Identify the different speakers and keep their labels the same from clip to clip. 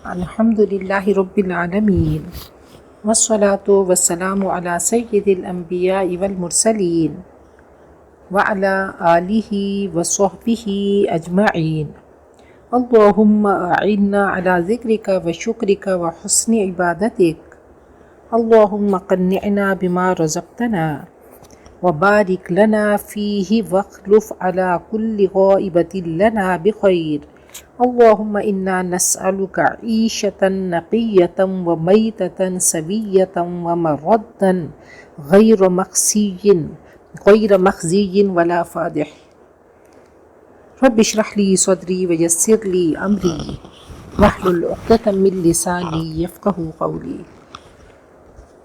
Speaker 1: الحمدللہ رب العالمین والصلاة والسلام علی سید الانبیاء والمرسلین وعلی آلہ وصحبہ اجمعین اللہم اعنا علی ذکرک وشکرک وحسن عبادتک اللہم قنعنا بما رزقتنا وبارک لنا فیہ واخلف علی کل غائبۃ لنا بخیر اللہم انا نسألک عیشۃ نقیۃ ومیتۃ سویۃ ومردا غیر مخزی ولا فادح رب اشرح لی صدری ویسر لی امری واحلل عقدۃ من لسانی یفقہوا قولی۔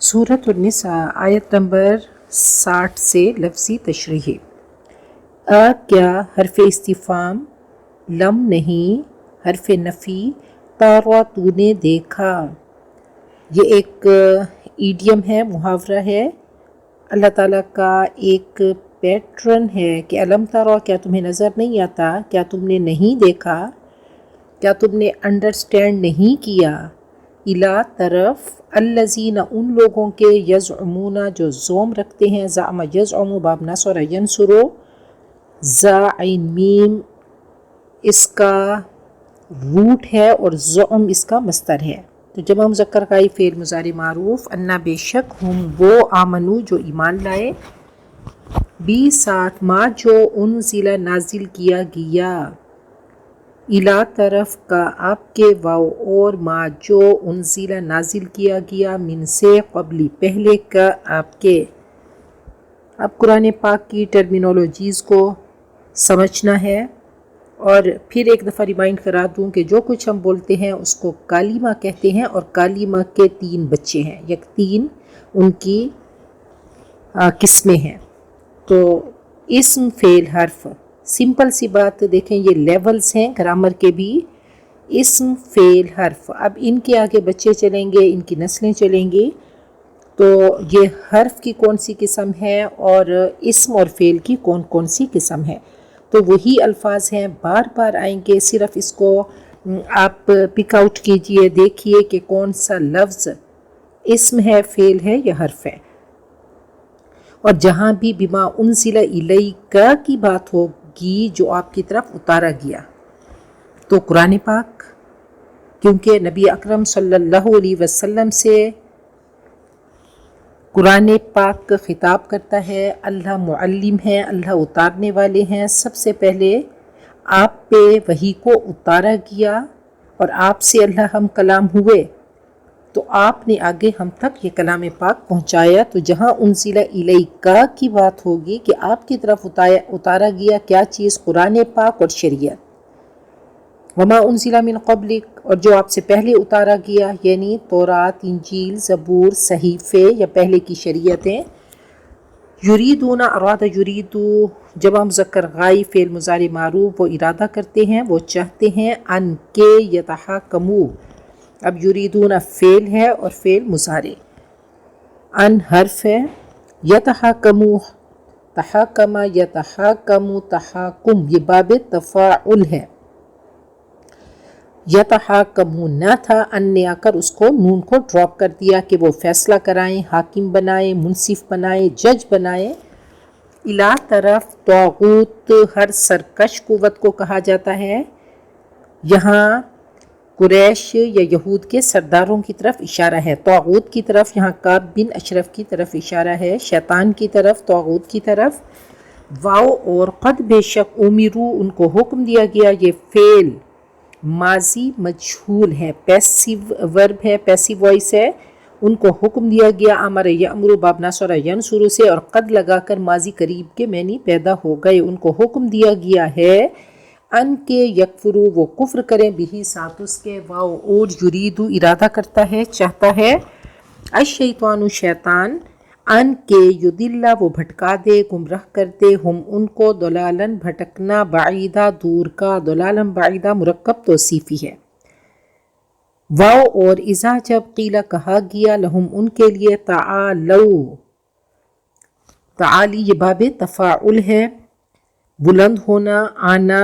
Speaker 1: سورۃ النساء آیت نمبر 60 سے لفظی تشریح۔ کیا حرف استفہام، لم نہیں، حرف نفی، تارا تو نے دیکھا، یہ ایک ایڈیم ہے، محاورہ ہے، اللہ تعالیٰ کا ایک پیٹرن ہے کہ علم تارا، کیا تمہیں نظر نہیں آتا، کیا تم نے نہیں دیکھا، کیا تم نے انڈرسٹینڈ نہیں کیا، الا طرف، الذین ان لوگوں کے، یزعمون جو زوم رکھتے ہیں، زعم یزعم باب نصر ینصرو، عین میم اس کا روٹ ہے اور زعم اس کا مصدر ہے، تو جمع مذکر کا فعل مضارع معروف، انا بے شک، ہم وہ، آمنو جو ایمان لائے، بی ساتھ، ما جو انزل نازل کیا گیا، الا طرف کا آپ کے، واو اور ما جو انزل نازل کیا گیا، من سے قبلی پہلے کا آپ کے۔ اب قرآن پاک کی ٹرمینالوجیز کو سمجھنا ہے، اور پھر ایک دفعہ ریمائنڈ کرا دوں کہ جو کچھ ہم بولتے ہیں اس کو کالمہ کہتے ہیں، اور کالمہ کے 3 بچے ہیں، یک 3 ان کی قسمیں ہیں۔ تو اسم، فعل، حرف، سمپل سی بات دیکھیں، یہ لیولز ہیں گرامر کے بھی، اسم، فعل، حرف۔ اب ان کے آگے بچے چلیں گے، ان کی نسلیں چلیں گی، تو یہ حرف کی کون سی قسم ہے اور اسم اور فعل کی کون کون سی قسم ہے، تو وہی الفاظ ہیں، بار بار آئیں گے، صرف اس کو آپ پک آؤٹ کیجئے، دیکھیے کہ کون سا لفظ اسم ہے، فعل ہے یا حرف ہے۔ اور جہاں بھی بما انزل الیک کی بات ہوگی، جو آپ کی طرف اتارا گیا، تو قرآن پاک، کیونکہ نبی اکرم صلی اللہ علیہ وسلم سے قرآن پاک کا خطاب کرتا ہے، اللہ معلم ہے، اللہ اتارنے والے ہیں، سب سے پہلے آپ پہ وحی کو اتارا گیا اور آپ سے اللہ ہم کلام ہوئے، تو آپ نے آگے ہم تک یہ کلام پاک پہنچایا۔ تو جہاں انزل الیک کی بات ہوگی کہ آپ کی طرف اتارا گیا کیا چیز، قرآن پاک اور شریعت، وما انزل من قبلک، اور جو آپ سے پہلے اتارا گیا، یعنی تورات، انجیل، زبور، صحیفے یا پہلے کی شریعتیں۔ یریدون، اراد یریدو جمع مذکر غائب، فعل مضارع معروف، وہ ارادہ کرتے ہیں، وہ چاہتے ہیں، ان کے، یتحاکمو، اب یریدون فعل ہے اور فعل مضارع، ان حرف ہے، یتحاکمو، تحاکم، یتحاکم، تحاکم، یہ باب تفاعل ہے، یتحاکمون نہ تھا، ان نے آ کر اس کو، نون کو ڈراپ کر دیا کہ وہ فیصلہ کرائیں، حاکم بنائیں، منصف بنائیں، جج بنائیں، الا طرف، طاغوت ہر سرکش قوت کو کہا جاتا ہے، یہاں قریش یا یہود کے سرداروں کی طرف اشارہ ہے، طاغوت کی طرف یہاں کعب بن اشرف کی طرف اشارہ ہے، شیطان کی طرف، طاغوت کی طرف۔ واو اور قد، بے شک، امرو ان کو حکم دیا گیا، یہ فعل ماضی مجہول ہے، پیسیو ورب ہے، پیسیو وائس ہے، ان کو حکم دیا گیا، امر یامر باب ناصر ینصر سے، اور قد لگا کر ماضی قریب کے معنی پیدا ہو گئے، ان کو حکم دیا گیا ہے، ان کے، یکفرو وہ کفر کریں، بھی ساتھ اس کے، واو اور یریدو ارادہ کرتا ہے، چاہتا ہے، الشیطان شیطان، ان کے، یدلہ وہ بھٹکا دے، گمراہ کر دے، ہم ان کو، دلالن بھٹکنا، بعیدہ دور کا، دلالن بعیدہ مرکب توصیفی ہے۔ واو اور اذا جب، قیلہ کہا گیا، لہم ان کے لیے، تعالو، تعالی یہ باب تفاعل ہے، بلند ہونا، آنا،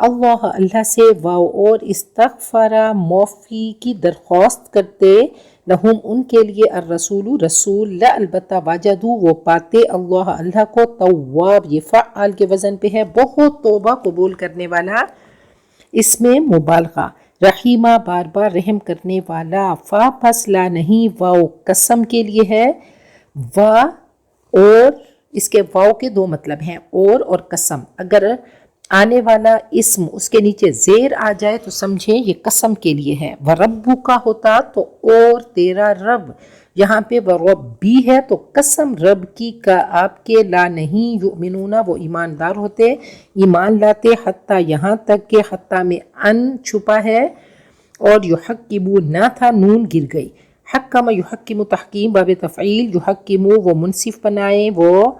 Speaker 1: اللہ اللہ سے واو اور استغفرا معافی کی درخواست کرتے لہم ان کے لیے الرسول رسول لا البتہ وجدو وہ پاتے اللہ اللہ کو تواب، یہ فعال کے وزن پہ ہے، بہت توبہ قبول کرنے والا، اس میں مبالغہ، رحیمہ بار بار رحم کرنے والا، فا پس لا نہیں واو قسم کے لیے ہے، وا اور اس کے واو کے دو مطلب ہیں، اور قسم، اگر آنے والا اسم اس کے نیچے زیر آ جائے تو سمجھیں یہ قسم کے لیے ہے، وَرَبُّ کا ہوتا تو اور تیرا رب، یہاں پہ وَرَبِّ ہے تو قسم رب کی کا آپ کے لا نہیں یؤمنون وہ ایماندار ہوتے، ایمان لاتے، حتیٰ یہاں تک کہ حتیٰ میں ان چھپا ہے اور یحکمو نہ تھا نون گر گئی، حکم یحکم تحکیم باب تفعیل، یحکمو وہ منصف بنائے، وہ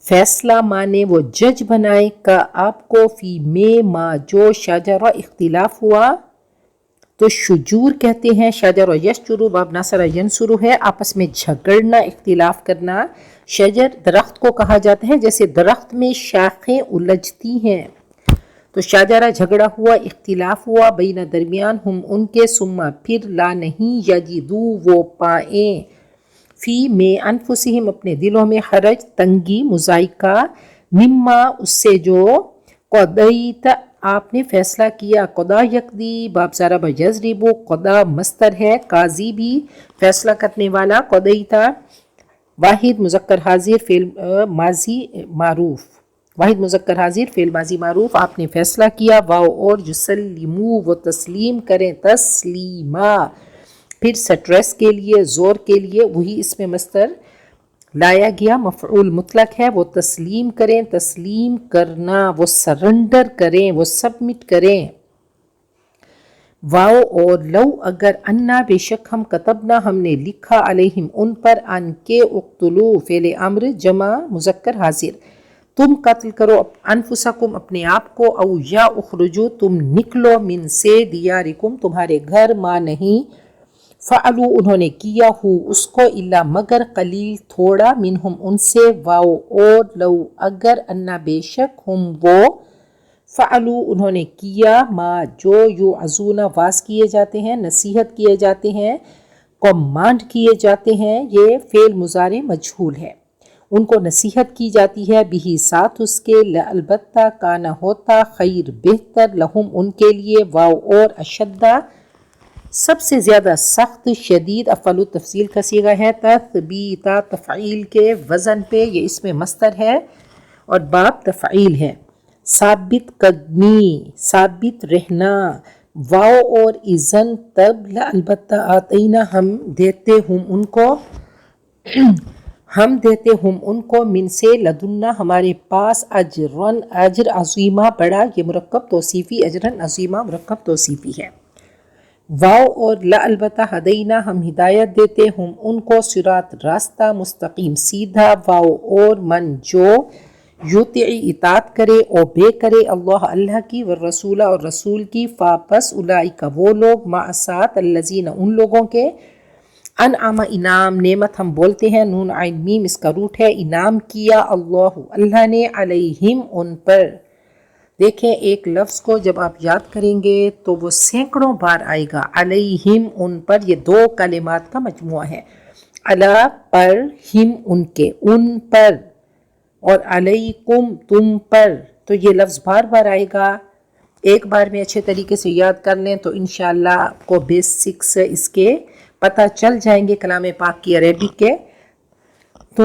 Speaker 1: فیصلہ مانے، وہ جج بنائے، کا آپ کو فی میں ما جو شجرہ اختلاف ہوا، تو شجور کہتے ہیں، شجر یشجرو باب ناصر ینصرو ہے، آپس میں جھگڑنا، اختلاف کرنا، شجر درخت کو کہا جاتا ہے، جیسے درخت میں شاخیں الجھتی ہیں، تو شاجرہ جھگڑا ہوا، اختلاف ہوا، بین درمیان ہم ان کے، ثم پھر لا نہیں یجدو وہ پائیں، فی میں انفسہم اپنے دلوں میں، حرج تنگی مضائقہ، مما اس سے جو قضیت آپ نے فیصلہ کیا، قضا یقضی باب ضرب یضرب، قضا مصدر ہے، قاضی بھی فیصلہ کرنے والا، قضیتا واحد مذکر حاضر فعل ماضی معروف، واحد مذکر حاضر فعل ماضی معروف، آپ نے فیصلہ کیا، واو اور یسلمو وہ تسلیم کریں، تسلیما، پھر سٹریس کے لیے، زور کے لیے، وہی اس میں مصدر لایا گیا، مفعول مطلق ہے، وہ تسلیم کریں، تسلیم کرنا، وہ سرنڈر کریں، وہ سبمٹ کریں، واو اور لو اگر، انا بے شک ہم، کتبنا ہم نے لکھا، علیہم ان پر، ان کے، اقتلو فعل امر جمع مذکر حاضر، تم قتل کرو انفسکم اپنے آپ کو، او یا اخرجو تم نکلو، من سے دیارکم تمہارے گھر، ما نہیں، فعلو انہوں نے کیا، ہو اس کو، الا مگر، قلیل تھوڑا، منہم ان سے، واو اور لو اگر، انا بے شک ہم وہ، فعلو انہوں نے کیا، ما جو، یوعظون واز کیے جاتے ہیں، نصیحت کیے جاتے ہیں، کمانڈ کیے جاتے ہیں، یہ فعل مضارع مجہول ہے، ان کو نصیحت کی جاتی ہے، بھی ساتھ اس کے، البتہ کانا ہوتا، خیر بہتر، لہم ان کے لیے، واو اور اشدہ سب سے زیادہ سخت، شدید افعل تفصیل کا صیغہ ہے، تثبیتا تفعیل کے وزن پہ، یہ اس میں مصدر ہے اور باب تفعیل ہے، ثابت قدمی، ثابت رہنا، واو اور اذن تب، البتہ آتینا ہم دیتے ہم ان کو، ہم دیتے ہم ان کو، من سے لدنا ہمارے پاس، اجرن اجر، عظیمہ بڑا، یہ مرکب توصیفی، اجرن عظیمہ مرکب توصیفی ہے، واو اور لا البتہ ہدینا ہم ہدایت دیتے ہم ان کو، صراط راستہ مستقیم سیدھا، واو اور من جو یطیع اطاعت کرے، اوبے کرے، اللہ اللہ کی، والرسول اور رسول کی، فاپس اولئک وہ لوگ، مع ساتھ، الذین ان لوگوں کے، انعم انعام، نعمت ہم بولتے ہیں، نون عین میم اس کا روٹ ہے، انعام کیا، اللہ اللہ نے، علیہم ان پر، دیکھیں ایک لفظ کو جب آپ یاد کریں گے تو وہ سینکڑوں بار آئے گا، علیہم ان پر، یہ دو کلمات کا مجموعہ ہے، علی پر، ہم ان کے، ان پر، اور علیکم تم پر، تو یہ لفظ بار بار آئے گا، ایک بار میں اچھے طریقے سے یاد کر لیں تو انشاءاللہ آپ کو بیسکس اس کے پتہ چل جائیں گے کلام پاک کی عربک کے، تو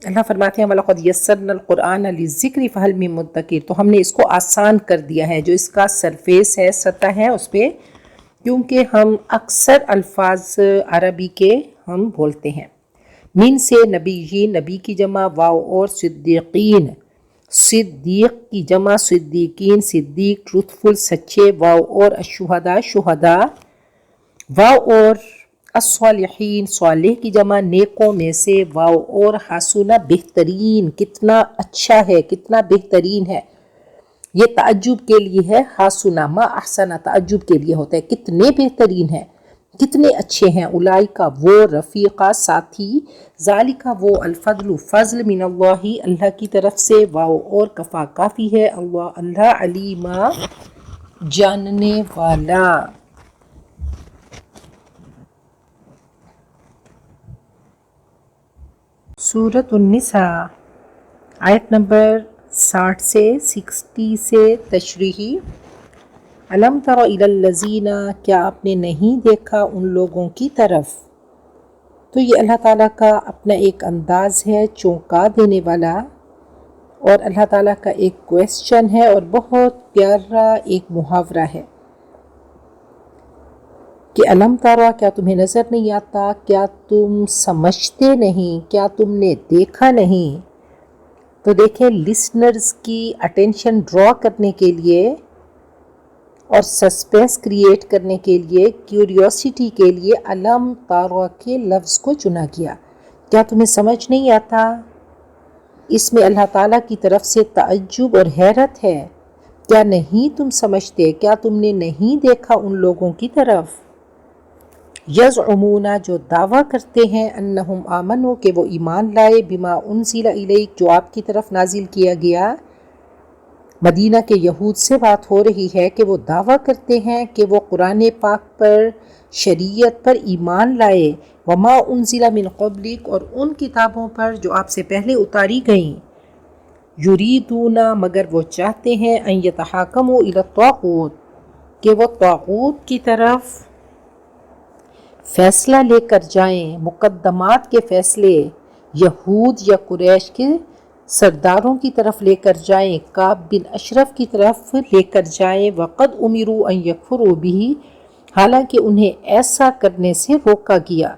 Speaker 1: اللہ فرماتے ہیں وَلَقَدْ يَسَّرْنَا الْقُرْآنَ لِلذِّكْرِ فَهَلْ مِن مُدَّكِرٍ، تو ہم نے اس کو آسان کر دیا ہے، جو اس کا سرفیس ہے، سطح ہے اس پہ، کیونکہ ہم اکثر الفاظ عربی کے ہم بولتے ہیں، من سے نبیین، نبی کی جمع، واو اور صدیقین، صدیق کی جمع، صدیقین صدیق ٹروتھفل سچے، واو اور الشہداء شہداء، واو اور الصالحین صالح کی جمع، نیکوں میں سے، واو اور حسنہ بہترین، کتنا اچھا ہے، کتنا بہترین ہے، یہ تعجب کے لیے ہے، حسنہ ما احسنہ تعجب کے لیے ہوتا ہے، کتنے بہترین ہے، کتنے اچھے ہیں، اولئک وہ رفیقہ ساتھی، ذالک وہ الفضل فضل من اللہ اللہ کی طرف سے، واو اور کفا کافی ہے، اللہ علیما جاننے والا۔ سورۃ النساء آیت نمبر 60 سے 60 سے تشریحی۔ الم تر الی الذین، کیا آپ نے نہیں دیکھا ان لوگوں کی طرف؟ تو یہ اللہ تعالیٰ کا اپنا ایک انداز ہے چونکا دینے والا، اور اللہ تعالیٰ کا ایک کویسچن ہے اور بہت پیارا ایک محاورہ ہے کہ الم ترا، کیا تمہیں نظر نہیں آتا، کیا تم سمجھتے نہیں، کیا تم نے دیکھا نہیں؟ تو دیکھیں، لسنرز کی اٹینشن ڈرا کرنے کے لیے اور سسپینس کریٹ کرنے کے لیے، کیوریوسٹی کے لیے علم تارا کے لفظ کو چنا گیا۔ کیا تمہیں سمجھ نہیں آتا؟ اس میں اللہ تعالیٰ کی طرف سے تعجب اور حیرت ہے۔ کیا نہیں تم سمجھتے، کیا تم نے نہیں دیکھا ان لوگوں کی طرف؟ یزعمون، جو دعویٰ کرتے ہیں، انہم آمنوا، کہ وہ ایمان لائے، بما انزل الیک، جو آپ کی طرف نازل کیا گیا۔ مدینہ کے یہود سے بات ہو رہی ہے کہ وہ دعویٰ کرتے ہیں کہ وہ قرآن پاک پر، شریعت پر ایمان لائے، وما انزل من قبلک، اور ان کتابوں پر جو آپ سے پہلے اتاری گئیں۔ یریدون، مگر وہ چاہتے ہیں، ان یتحاکموا الی الطاغوت، کہ وہ طاغوت کی طرف فیصلہ لے کر جائیں، مقدمات کے فیصلے یہود یا قریش کے سرداروں کی طرف لے کر جائیں، کعب بن اشرف کی طرف لے کر جائیں، وقد امروا ان یکفروا بہ، حالانکہ انہیں ایسا کرنے سے روکا گیا۔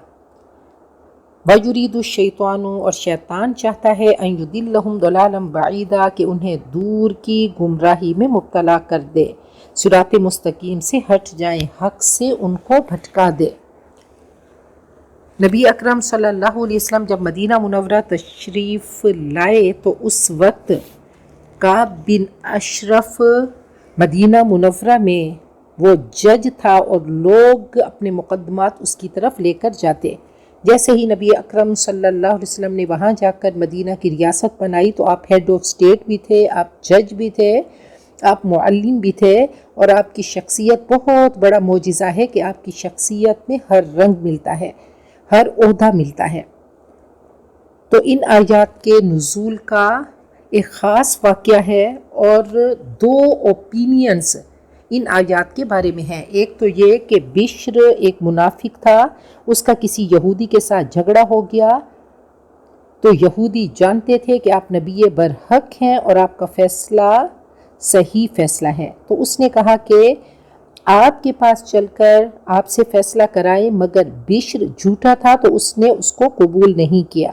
Speaker 1: وَيُرِيدُ الشَّيْطَانُ، اور شیطان چاہتا ہے، ان یضلہم ضلالا بعیدا، کہ انہیں دور کی گمراہی میں مبتلا کر دے، صراط مستقیم سے ہٹ جائیں، حق سے ان کو بھٹکا دے۔ نبی اکرم صلی اللہ علیہ وسلم جب مدینہ منورہ تشریف لائے تو اس وقت کعب بن اشرف مدینہ منورہ میں وہ جج تھا اور لوگ اپنے مقدمات اس کی طرف لے کر جاتے۔ جیسے ہی نبی اکرم صلی اللہ علیہ وسلم نے وہاں جا کر مدینہ کی ریاست بنائی تو آپ ہیڈ آف اسٹیٹ بھی تھے، آپ جج بھی تھے، آپ معلم بھی تھے، اور آپ کی شخصیت بہت بڑا معجزہ ہے کہ آپ کی شخصیت میں ہر رنگ ملتا ہے، ہر عہدہ ملتا ہے۔ تو ان آیات کے نزول کا ایک خاص واقعہ ہے، اور دو اوپینینز ان آیات کے بارے میں ہیں۔ ایک تو یہ کہ بشر ایک منافق تھا، اس کا کسی یہودی کے ساتھ جھگڑا ہو گیا، تو یہودی جانتے تھے کہ آپ نبی برحق ہیں اور آپ کا فیصلہ صحیح فیصلہ ہے، تو اس نے کہا کہ آپ کے پاس چل کر آپ سے فیصلہ کرائیں، مگر بشر جھوٹا تھا تو اس نے اس کو قبول نہیں کیا۔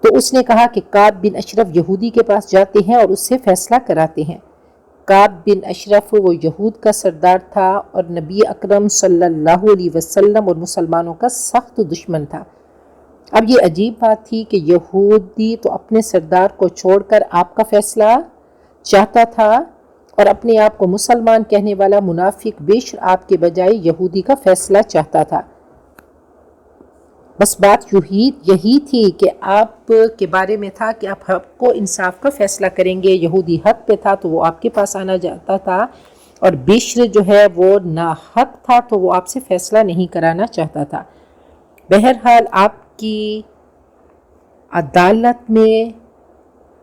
Speaker 1: تو اس نے کہا کہ کعب بن اشرف یہودی کے پاس جاتے ہیں اور اس سے فیصلہ کراتے ہیں۔ کعب بن اشرف وہ یہود کا سردار تھا اور نبی اکرم صلی اللہ علیہ وسلم اور مسلمانوں کا سخت دشمن تھا۔ اب یہ عجیب بات تھی کہ یہودی تو اپنے سردار کو چھوڑ کر آپ کا فیصلہ چاہتا تھا، اور اپنے آپ کو مسلمان کہنے والا منافق بشر آپ کے بجائے یہودی کا فیصلہ چاہتا تھا۔ بس بات یہی تھی کہ آپ کے بارے میں تھا کہ آپ حق کو انصاف کا فیصلہ کریں گے۔ یہودی حق پہ تھا تو وہ آپ کے پاس آنا جاتا تھا، اور بشر جو ہے وہ ناحق تھا تو وہ آپ سے فیصلہ نہیں کرانا چاہتا تھا۔ بہرحال آپ کی عدالت میں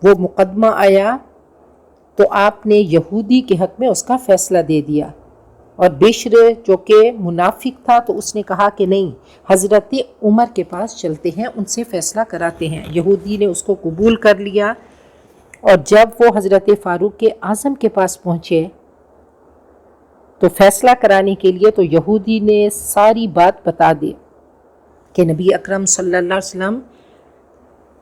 Speaker 1: وہ مقدمہ آیا تو آپ نے یہودی کے حق میں اس کا فیصلہ دے دیا، اور بشر جو کہ منافق تھا تو اس نے کہا کہ نہیں، حضرت عمر کے پاس چلتے ہیں، ان سے فیصلہ کراتے ہیں۔ یہودی نے اس کو قبول کر لیا، اور جب وہ حضرت فاروق اعظم کے پاس پہنچے تو فیصلہ کرانے کے لیے، تو یہودی نے ساری بات بتا دی کہ نبی اکرم صلی اللہ علیہ وسلم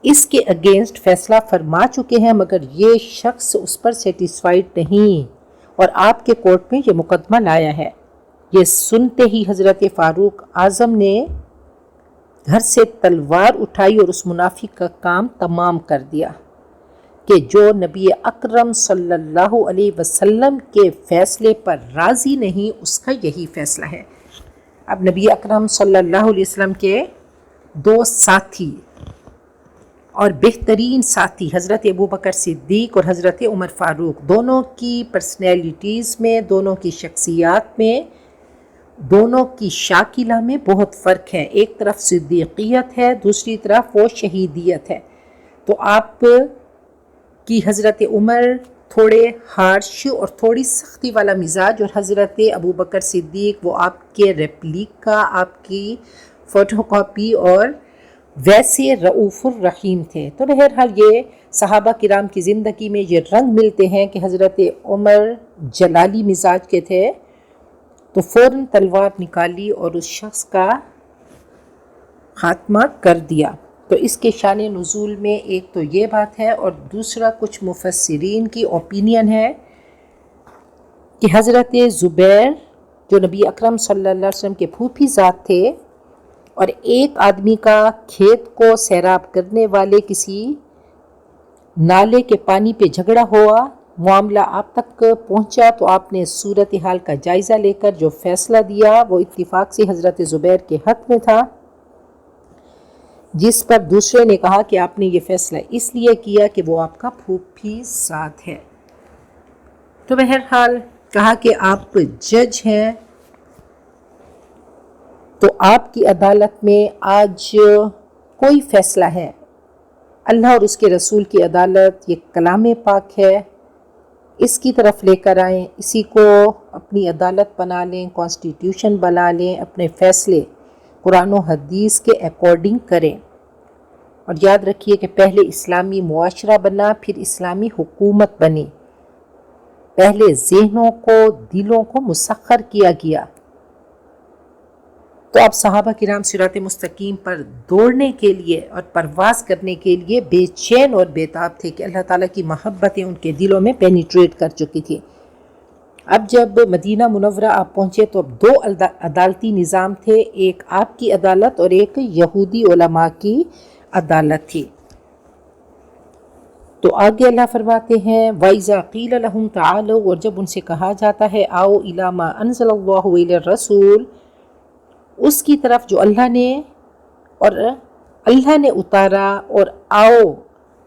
Speaker 1: اس کے اگینسٹ فیصلہ فرما چکے ہیں، مگر یہ شخص اس پر سیٹسفائیڈ نہیں، اور آپ کے کورٹ میں یہ مقدمہ لایا ہے۔ یہ سنتے ہی حضرت فاروق اعظم نے گھر سے تلوار اٹھائی اور اس منافق کا کام تمام کر دیا کہ جو نبی اکرم صلی اللہ علیہ وسلم کے فیصلے پر راضی نہیں، اس کا یہی فیصلہ ہے۔ اب نبی اکرم صلی اللہ علیہ وسلم کے دو ساتھی اور بہترین ساتھی حضرت ابوبکر صدیق اور حضرت عمر فاروق، دونوں کی پرسنالٹیز میں، دونوں کی شخصیات میں، دونوں کی شاکلہ میں بہت فرق ہے۔ ایک طرف صدیقیت ہے، دوسری طرف وہ شہیدیت ہے۔ تو آپ کی حضرت عمر تھوڑے ہارش اور تھوڑی سختی والا مزاج، اور حضرت ابوبکر صدیق وہ آپ کے ریپلیکا، آپ کی فوٹو کاپی اور ویسے رؤوف الرحیم تھے۔ تو بہرحال یہ صحابہ کرام کی زندگی میں یہ رنگ ملتے ہیں کہ حضرت عمر جلالی مزاج کے تھے تو فوراً تلوار نکالی اور اس شخص کا خاتمہ کر دیا۔ تو اس کے شان نزول میں ایک تو یہ بات ہے، اور دوسرا کچھ مفسرین کی اوپینین ہے کہ حضرت زبیر جو نبی اکرم صلی اللہ علیہ وسلم کے پھوپھی زاد تھے، اور ایک آدمی کا کھیت کو سیراب کرنے والے کسی نالے کے پانی پہ جھگڑا ہوا، معاملہ آپ تک پہنچا، تو آپ نے صورتحال کا جائزہ لے کر جو فیصلہ دیا وہ اتفاق سے حضرت زبیر کے حق میں تھا، جس پر دوسرے نے کہا کہ آپ نے یہ فیصلہ اس لیے کیا کہ وہ آپ کا پھوپھی زاد ہے۔ تو بہرحال کہا کہ آپ جج ہیں، تو آپ کی عدالت میں آج کوئی فیصلہ ہے، اللہ اور اس کے رسول کی عدالت، یہ کلام پاک ہے، اس کی طرف لے کر آئیں، اسی کو اپنی عدالت بنا لیں، کانسٹیٹیوشن بنا لیں، اپنے فیصلے قرآن و حدیث کے اکارڈنگ کریں۔ اور یاد رکھیے کہ پہلے اسلامی معاشرہ بنا، پھر اسلامی حکومت بنی، پہلے ذہنوں کو، دلوں کو مسخر کیا گیا۔ تو اب صحابہ کرام صراط مستقیم پر دوڑنے کے لیے اور پرواز کرنے کے لیے بے چین اور بیتاب تھے کہ اللہ تعالیٰ کی محبتیں ان کے دلوں میں پینیٹریٹ کر چکی تھی۔ اب جب مدینہ منورہ آپ پہنچے تو اب دو عدالتی نظام تھے، ایک آپ کی عدالت اور ایک یہودی علماء کی عدالت تھی۔ تو آگے اللہ فرماتے ہیں وَإِذَا قِيلَ لَهُمْ تَعَالَوْا، اور جب ان سے کہا جاتا ہے آؤ إِلَى مَا أَنزَلَ اللَّهُ إِلَى الرَّسُولِ، اس کی طرف جو اللہ نے اتارا، اور آؤ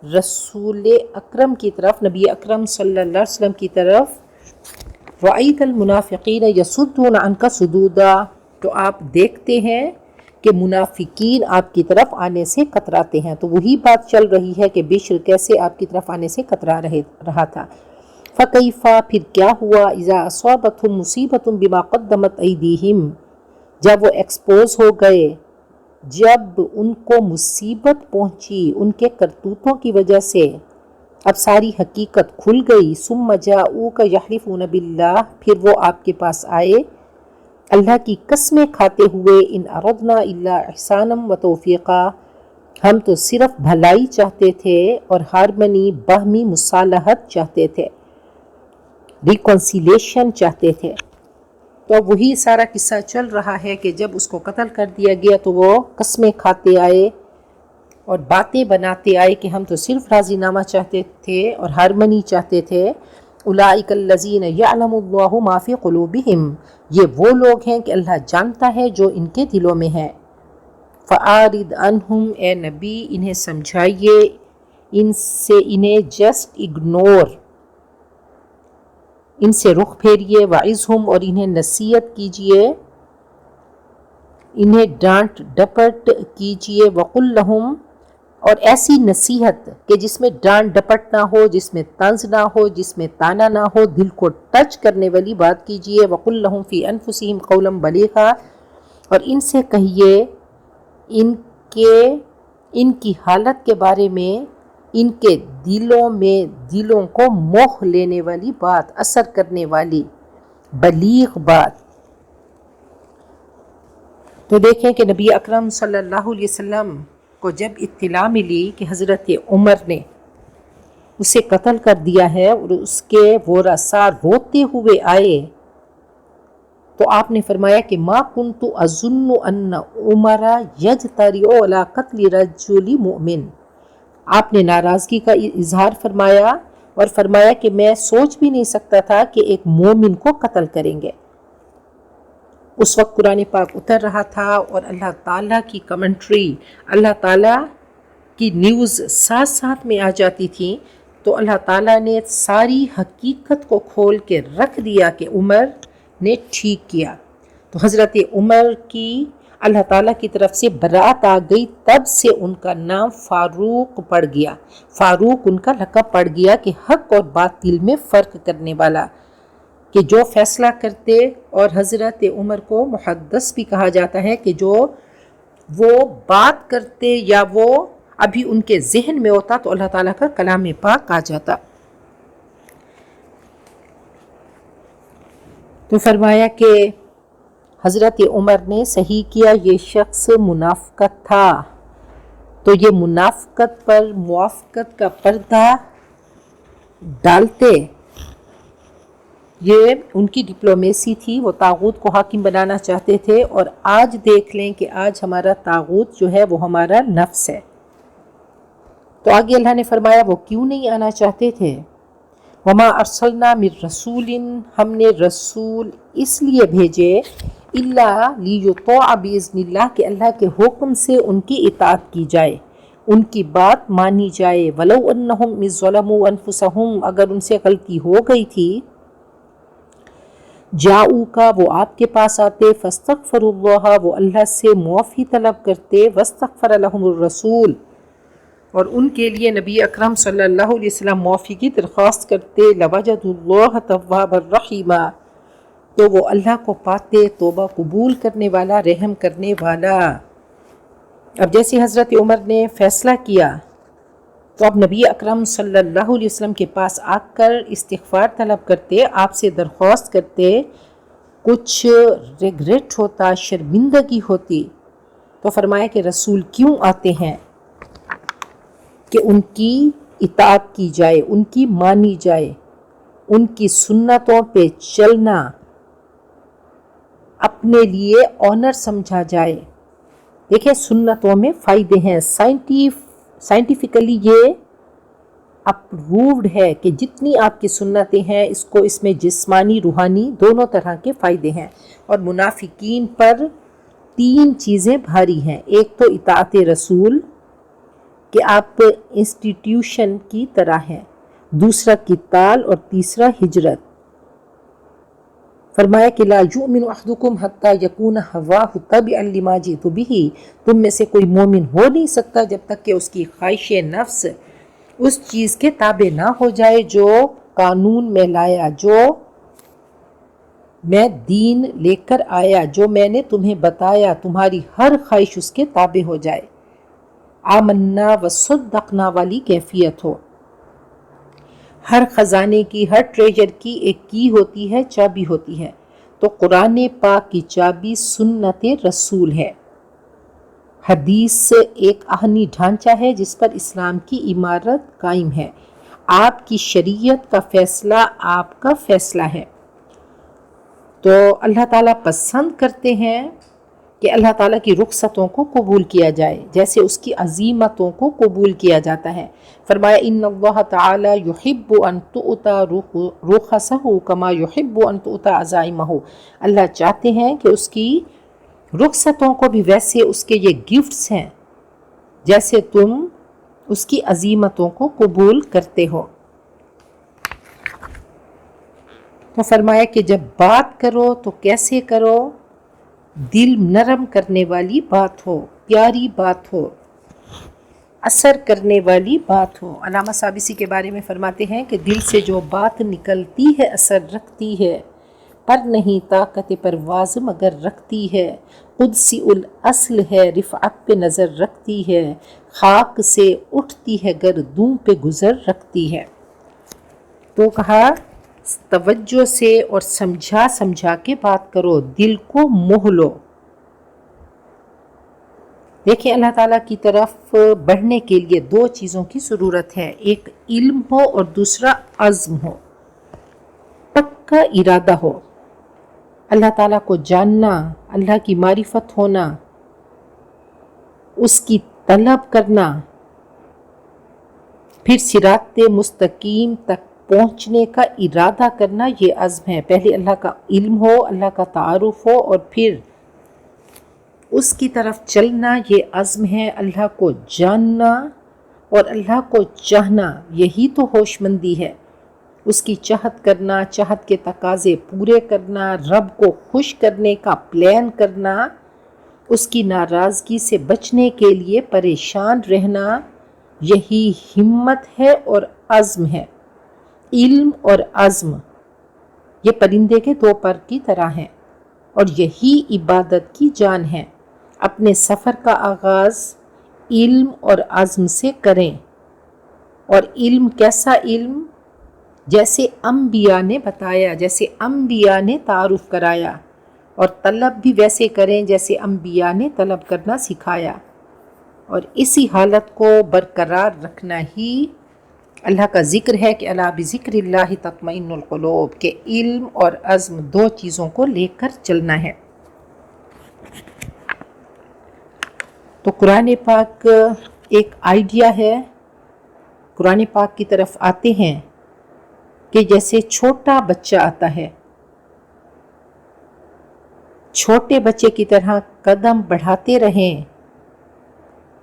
Speaker 1: رسول اکرم کی طرف، نبی اکرم صلی اللہ علیہ وسلم کی طرف، رَأَيْتَ الْمُنَافِقِينَ يَصُدُّونَ عَنْكَ صُدُودًا، تو آپ دیکھتے ہیں کہ منافقین آپ کی طرف آنے سے کتراتے ہیں۔ تو وہی بات چل رہی ہے کہ بشر کیسے آپ کی طرف آنے سے کترا رہا تھا۔ فَكَيْفَ، پھر کیا ہوا، إِذَا أَصَابَتْهُمْ مُصِيبَةٌ بِمَا قَدَّمَتْ أَيْدِيهِمْ، جب وہ ایکسپوز ہو گئے، جب ان کو مصیبت پہنچی ان کے کرتوتوں کی وجہ سے، اب ساری حقیقت کھل گئی، ثم جاءوک یحلفون باللہ، پھر وہ آپ کے پاس آئے اللہ کی قسمیں کھاتے ہوئے، ان اردنا الا احسانا و توفیقا، ہم تو صرف بھلائی چاہتے تھے اور ہارمنی، باہمی مصالحت چاہتے تھے، ریکنسیلیشن چاہتے تھے۔ تو اب وہی سارا قصہ چل رہا ہے کہ جب اس کو قتل کر دیا گیا تو وہ قسمیں کھاتے آئے اور باتیں بناتے آئے کہ ہم تو صرف راضی نامہ چاہتے تھے اور ہارمنی چاہتے تھے۔ اولئک الذین یعلم اللہ ما فی قلوبہم، یہ وہ لوگ ہیں کہ اللہ جانتا ہے جو ان کے دلوں میں ہے۔ فَأَعْرِضْ عَنْهُمْ، اے نبی انہیں سمجھائیے، ان سے انہیں جسٹ اگنور، ان سے رخ پھیریے، وَعِظْهُمْ، اور انہیں نصیحت کیجئے، انہیں ڈانٹ ڈپٹ کیجئے، وَقُلْ لَهُمْ، اور ایسی نصیحت کہ جس میں ڈانٹ ڈپٹ نہ ہو، جس میں طنز نہ ہو، جس میں تانا نہ ہو، دل کو ٹچ کرنے والی بات کیجئے، وَقُلْ لَهُمْ فِي أَنفُسِهِمْ قَوْلًا بَلِيغًا، اور ان سے کہیے ان کی حالت کے بارے میں، ان کے دلوں کو موہ لینے والی بات، اثر کرنے والی بلیغ بات۔ تو دیکھیں کہ نبی اکرم صلی اللہ علیہ وسلم کو جب اطلاع ملی کہ حضرت عمر نے اسے قتل کر دیا ہے اور اس کے ورثاء روتے ہوئے آئے، تو آپ نے فرمایا کہ ما کنت اظن ان عمر یجترئ علی قتل رجل مؤمن، آپ نے ناراضگی کا اظہار فرمایا اور فرمایا کہ میں سوچ بھی نہیں سکتا تھا کہ ایک مومن کو قتل کریں گے۔ اس وقت قرآن پاک اتر رہا تھا اور اللہ تعالیٰ کی کمنٹری، اللہ تعالیٰ کی نیوز ساتھ ساتھ میں آ جاتی تھی، تو اللہ تعالیٰ نے ساری حقیقت کو کھول کے رکھ دیا کہ عمر نے ٹھیک کیا۔ تو حضرت عمر کی اللہ تعالیٰ کی طرف سے برات آ گئی، تب سے ان کا نام فاروق پڑ گیا، فاروق ان کا لقب پڑ گیا کہ حق اور باطل میں فرق کرنے والا، کہ جو فیصلہ کرتے، اور حضرت عمر کو محدث بھی کہا جاتا ہے کہ جو وہ بات کرتے یا وہ ابھی ان کے ذہن میں ہوتا تو اللہ تعالیٰ کا کلام پاک آ جاتا۔ تو فرمایا کہ حضرت عمر نے صحیح کیا، یہ شخص منافقت تھا، تو یہ منافقت پر موافقت کا پردہ ڈالتے، یہ ان کی ڈپلومیسی تھی، وہ طاغوت کو حاکم بنانا چاہتے تھے، اور آج دیکھ لیں کہ آج ہمارا طاغوت جو ہے وہ ہمارا نفس ہے۔ تو آگے اللہ نے فرمایا وہ کیوں نہیں آنا چاہتے تھے؟ وَمَا أَرْسَلْنَا مِن رَسُولٍ، ہم نے رسول اس لیے بھیجے، إِلَّا لِيُطَاعَ بِإِذْنِ اللَّهِ، کہ اللہ کے حکم سے ان کی اطاعت کی جائے، ان کی بات مانی جائے۔ وَلَوْ أَنَّهُمْ إِذْ ظَلَمُوا أَنفُسَهُمْ، اگر ان سے غلطی ہو گئی تھی، جاؤکا، وہ آپ کے پاس آتے، فاستغفروا اللہ، وہ اللہ سے معافی طلب کرتے، واستغفر لهم الرسول، اور ان کے لیے نبی اکرم صلی اللہ علیہ وسلم معافی کی درخواست کرتے، لوجدوا اللہ توابا رحیما، تو وہ اللہ کو پاتے توبہ قبول کرنے والا، رحم کرنے والا۔ اب جیسے حضرت عمر نے فیصلہ کیا تو اب نبی اکرم صلی اللہ علیہ وسلم کے پاس آ کر استغفار طلب کرتے، آپ سے درخواست کرتے، کچھ ریگریٹ ہوتا، شرمندگی ہوتی، تو فرمایا کہ رسول کیوں آتے ہیں؟ کہ ان کی اطاعت کی جائے، ان کی مانی جائے، ان کی سنتوں پہ چلنا اپنے لیے آنر سمجھا جائے۔ دیکھیں سنتوں میں فائدے ہیں، سائنٹیفکلی یہ اپرووڈ ہے کہ جتنی آپ کی سنتیں ہیں اس میں جسمانی روحانی دونوں طرح کے فائدے ہیں۔ اور منافقین پر 3 چیزیں بھاری ہیں، ایک تو اطاعت رسول کہ آپ انسٹیٹیوشن کی طرح ہیں، دوسرا قتال، اور تیسرا ہجرت۔ فرمایا کہ لا یؤمن احدکم حتی یکون ہواہ تبعا لما جئت بہ، تم میں سے کوئی مومن ہو نہیں سکتا جب تک کہ اس کی خواہش نفس اس چیز کے تابع نہ ہو جائے جو قانون میں لایا، جو میں دین لے کر آیا، جو میں نے تمہیں بتایا، تمہاری ہر خواہش اس کے تابع ہو جائے، آمنا و صدقنا والی کیفیت ہو۔ ہر خزانے کی، ہر ٹریجر کی ایک کی ہوتی ہے، چابی ہوتی ہے، تو قرآن پاک کی چابی سنت رسول ہے۔ حدیث ایک آہنی ڈھانچہ ہے جس پر اسلام کی عمارت قائم ہے، آپ کی شریعت کا فیصلہ آپ کا فیصلہ ہے۔ تو اللہ تعالیٰ پسند کرتے ہیں کہ اللہ تعالیٰ کی رخصتوں کو قبول کیا جائے جیسے اس کی عظیمتوں کو قبول کیا جاتا ہے۔ فرمایا ان اللہ تعالیٰ یحب ان تؤتی رخصہ کما یحب ان تؤتی عزائمہ، اللہ چاہتے ہیں کہ اس کی رخصتوں کو بھی ویسے اس کے یہ گفٹس ہیں جیسے تم اس کی عظیمتوں کو قبول کرتے ہو۔ تو فرمایا کہ جب بات کرو تو کیسے کرو، دل نرم کرنے والی بات ہو، پیاری بات ہو، اثر کرنے والی بات ہو۔ علامہ سابسی کے بارے میں فرماتے ہیں کہ دل سے جو بات نکلتی ہے اثر رکھتی ہے، پر نہیں طاقت پرواز مگر رکھتی ہے، قدسی الاصل ہے رفعت پہ نظر رکھتی ہے، خاک سے اٹھتی ہے گردوں پہ گزر رکھتی ہے۔ تو کہا توجہ سے اور سمجھا کے بات کرو، دل کو موہ لو۔ دیکھیں اللہ تعالیٰ کی طرف بڑھنے کے لیے 2 چیزوں کی ضرورت ہے، ایک علم ہو اور دوسرا عزم ہو، پکا ارادہ ہو، اللہ تعالیٰ کو جاننا، اللہ کی معرفت ہونا، اس کی طلب کرنا، پھر صراط مستقیم تک پہنچنے کا ارادہ کرنا یہ عزم ہے. پہلے اللہ کا علم ہو، اللہ کا تعارف ہو، اور پھر اس کی طرف چلنا یہ عزم ہے. اللہ کو جاننا اور اللہ کو چاہنا، یہی تو ہوش مندی ہے. اس کی چاہت کرنا، چاہت کے تقاضے پورے کرنا، رب کو خوش کرنے کا پلان کرنا، اس کی ناراضگی سے بچنے کے لیے پریشان رہنا، یہی ہمت ہے اور عزم ہے. علم اور عزم یہ پرندے کے دو پر کی طرح ہیں، اور یہی عبادت کی جان ہے. اپنے سفر کا آغاز علم اور عزم سے کریں. اور علم کیسا علم؟ جیسے انبیاء نے بتایا، جیسے انبیاء نے تعارف کرایا، اور طلب بھی ویسے کریں جیسے انبیاء نے طلب کرنا سکھایا. اور اسی حالت کو برقرار رکھنا ہی اللہ کا ذکر ہے کہ الا بذکر اللہ تطمئن القلوب، کہ علم اور عزم دو چیزوں کو لے کر چلنا ہے. تو قرآن پاک ایک آئیڈیا ہے. قرآن پاک کی طرف آتے ہیں کہ جیسے چھوٹا بچہ آتا ہے، چھوٹے بچے کی طرح قدم بڑھاتے رہیں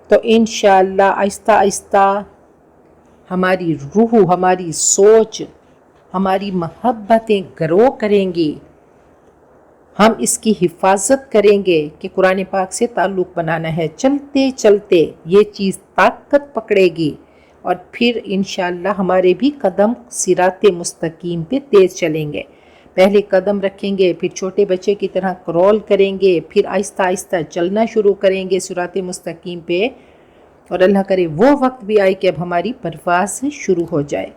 Speaker 1: تو انشاءاللہ آہستہ آہستہ ہماری روح، ہماری سوچ، ہماری محبتیں گرو کریں گی. ہم اس کی حفاظت کریں گے کہ قرآن پاک سے تعلق بنانا ہے. چلتے چلتے یہ چیز طاقت پکڑے گی، اور پھر انشاءاللہ ہمارے بھی قدم صراط مستقیم پہ تیز چلیں گے. پہلے قدم رکھیں گے، پھر چھوٹے بچے کی طرح کرول کریں گے، پھر آہستہ آہستہ چلنا شروع کریں گے صراط مستقیم پہ. اور اللہ کرے وہ وقت بھی آئے کہ اب ہماری پرواز شروع ہو جائے.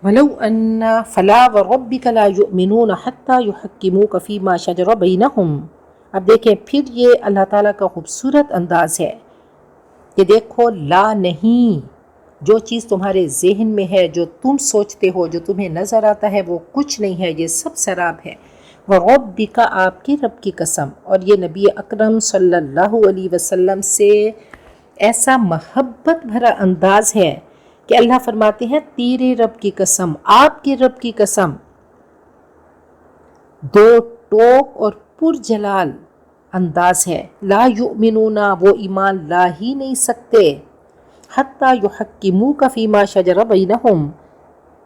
Speaker 1: وَلَوْ أَنَّ فَلَا وَرَبِّكَ لَا يُؤْمِنُونَ حَتَّى يُحَكِّمُوكَ فِي مَا شَجَرَ بَيْنَهُمْ. اب دیکھیں پھر یہ اللہ تعالیٰ کا خوبصورت انداز ہے کہ دیکھو، لا نہیں، جو چیز تمہارے ذہن میں ہے، جو تم سوچتے ہو، جو تمہیں نظر آتا ہے، وہ کچھ نہیں ہے، یہ سب سراب ہے. وَرَبِّكَ، آپ کے رب کی قسم. اور یہ نبی اکرم صلی اللہ علیہ وسلم سے ایسا محبت بھرا انداز ہے کہ اللہ فرماتے ہیں تیرے رب کی قسم، آپ کے رب کی قسم. دو ٹوک اور پرجلال انداز ہے. لا یؤمنون، وہ ایمان لا ہی نہیں سکتے. حتی یحکموک فیما شجر بینہم،